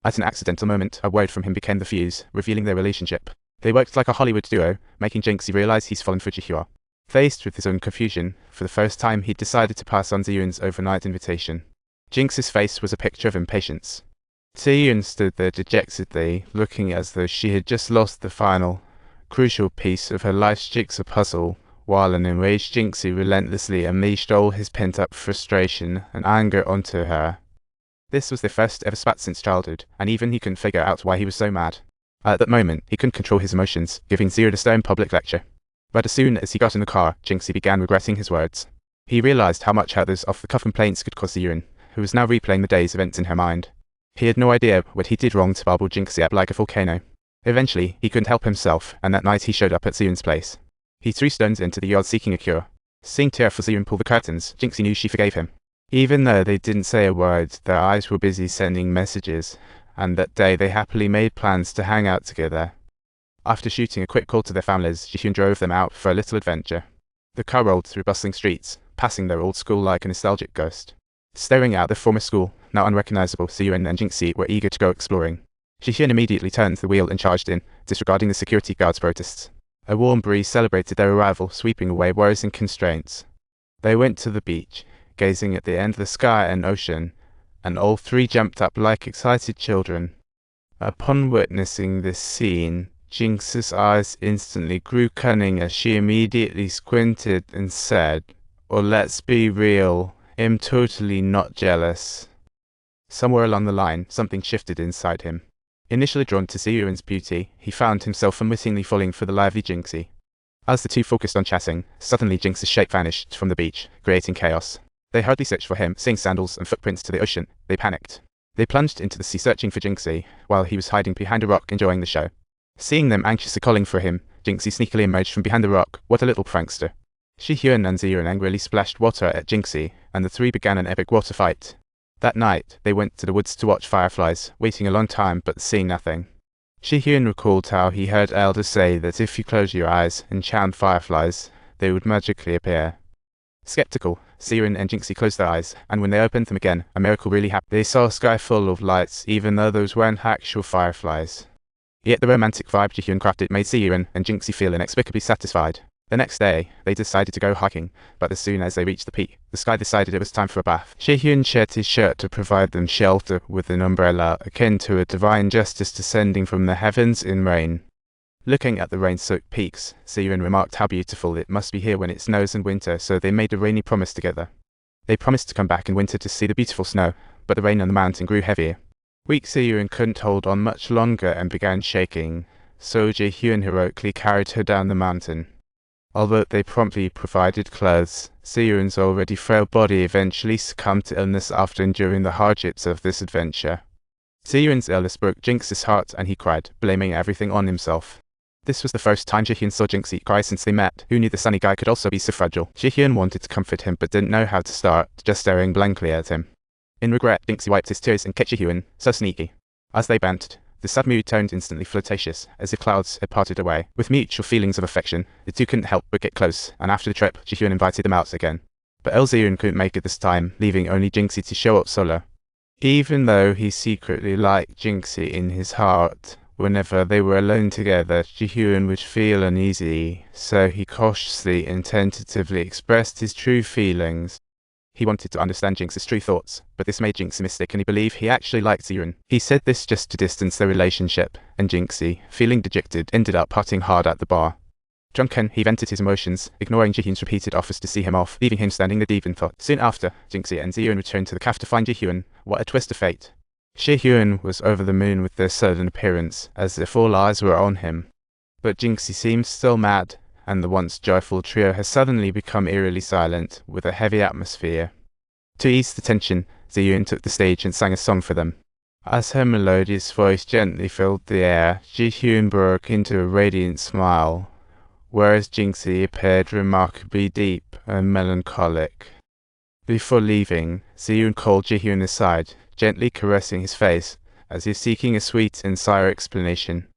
At an accidental moment, a word from him became the fuse, revealing their relationship. They worked like a Hollywood duo, making Jingxi realize he's fallen for Zhihuan. Faced with his own confusion, for the first time he decided to pass on Zhihuan's overnight invitation. Jingxi's face was a picture of impatience. Zhihuan stood there dejectedly, looking as though she had just lost the final, crucial piece of her life's jigsaw puzzle, while an enraged Jingxi relentlessly unleashed all his pent-up frustration and anger onto her. This was their first ever spat since childhood, and even he couldn't figure out why he was so mad. At that moment, he couldn't control his emotions, giving Zhihuan a stern public lecture. But as soon as he got in the car, Jingxi began regretting his words. He realized how much others off-the-cuff complaints could cause Zhihuan, who was now replaying the day's events in her mind. He had no idea what he did wrong to bubble Jingxi up like a volcano. Eventually, he couldn't help himself, and that night he showed up at Zhihuan's place. He threw stones into the yard seeking a cure. Seeing tearful Zhihuan pull the curtains, Jingxi knew she forgave him. Even though they didn't say a word, their eyes were busy sending messages, and that day they happily made plans to hang out together. After shooting a quick call to their families, Zhihuan drove them out for a little adventure. The car rolled through bustling streets, passing their old school like a nostalgic ghost. Staring out their former school, now unrecognizable, Zhihuan and Jingxi were eager to go exploring. Zhihuan immediately turned the wheel and charged in, disregarding the security guards' protests. A warm breeze celebrated their arrival, sweeping away worries and constraints. They went to the beach, gazing at the endless sky and ocean, and all three jumped up like excited children. Upon witnessing this scene, Jingxi's eyes instantly grew cunning as she immediately squinted and said, "Or let's be real, I'm totally not jealous." Somewhere along the line, something shifted inside him. Initially drawn to Zhihuan's beauty, he found himself unwittingly falling for the lively Jingxi. As the two focused on chatting, suddenly Jingxi's shape vanished from the beach, creating chaos. They hurriedly searched for him, seeing sandals and footprints to the ocean. They panicked. They plunged into the sea searching for Jingxi, while he was hiding behind a rock enjoying the show. Seeing them anxiously calling for him, Jingxi sneakily emerged from behind the rock. What a little prankster. Zhihuan and Zhihuan angrily splashed water at Jingxi, and the three began an epic water fight. That night, they went to the woods to watch fireflies, waiting a long time but seeing nothing. Zhihuan recalled how he heard elders say that if you close your eyes and chant fireflies, they would magically appear. Skeptical, Zhihuan and Jingxi closed their eyes, and when they opened them again, a miracle really happened. They saw a sky full of lights, even though those weren't actual fireflies. Yet the romantic vibe Zhihuan crafted made Zhihuan and Jingxi feel inexplicably satisfied. The next day, they decided to go hiking, but as soon as they reached the peak, the sky decided it was time for a bath. Zhihuan shed his shirt to provide them shelter with an umbrella, akin to a divine justice descending from the heavens in rain. Looking at the rain-soaked peaks, Zhihuan remarked how beautiful it must be here when it snows in winter, so they made a rainy promise together. They promised to come back in winter to see the beautiful snow, but the rain on the mountain grew heavier. Weak Zhihuan couldn't hold on much longer and began shaking, so Zhihuan heroically carried her down the mountain. Although they promptly provided clothes, Zhihuan's already frail body eventually succumbed to illness after enduring the hardships of this adventure. Zhihuan's illness broke Jingxi's heart and he cried, blaming everything on himself. This was the first time Zhihuan saw Jingxi cry since they met. Who knew the sunny guy could also be so fragile? Zhihuan wanted to comfort him but didn't know how to start, just staring blankly at him. In regret, Jingxi wiped his tears and kissed Zhihuan, so sneaky. As they bantered, the sad mood turned instantly flirtatious, as if clouds had parted away. With mutual feelings of affection, the two couldn't help but get close, and after the trip, Zhihuan invited them out again. But Zhihuan couldn't make it this time, leaving only Jingxi to show up solo. Even though he secretly liked Jingxi in his heart, whenever they were alone together, Zhihuan would feel uneasy, so he cautiously and tentatively expressed his true feelings. He wanted to understand Jingxi's true thoughts, but this made Jingxi mistakenly believe he actually liked Zhihuan. He said this just to distance their relationship, and Jingxi, feeling dejected, ended up partying hard at the bar. Drunken, he vented his emotions, ignoring Zhihuan's repeated offers to see him off, leaving him standing there deep in thought. Soon after, Jingxi and Zhihuan returned to the cafe to find Zhihuan. What a twist of fate. Zhihuan was over the moon with their sudden appearance, as if all eyes were on him. But Jingxi seemed still mad, and the once joyful trio has suddenly become eerily silent, with a heavy atmosphere. To ease the tension, Zhihuan took the stage and sang a song for them. As her melodious voice gently filled the air, Zhihuan broke into a radiant smile, whereas Jingxi appeared remarkably deep and melancholic. Before leaving, Zhihuan called Zhihuan aside, gently caressing his face, as if seeking a sweet and sincere explanation.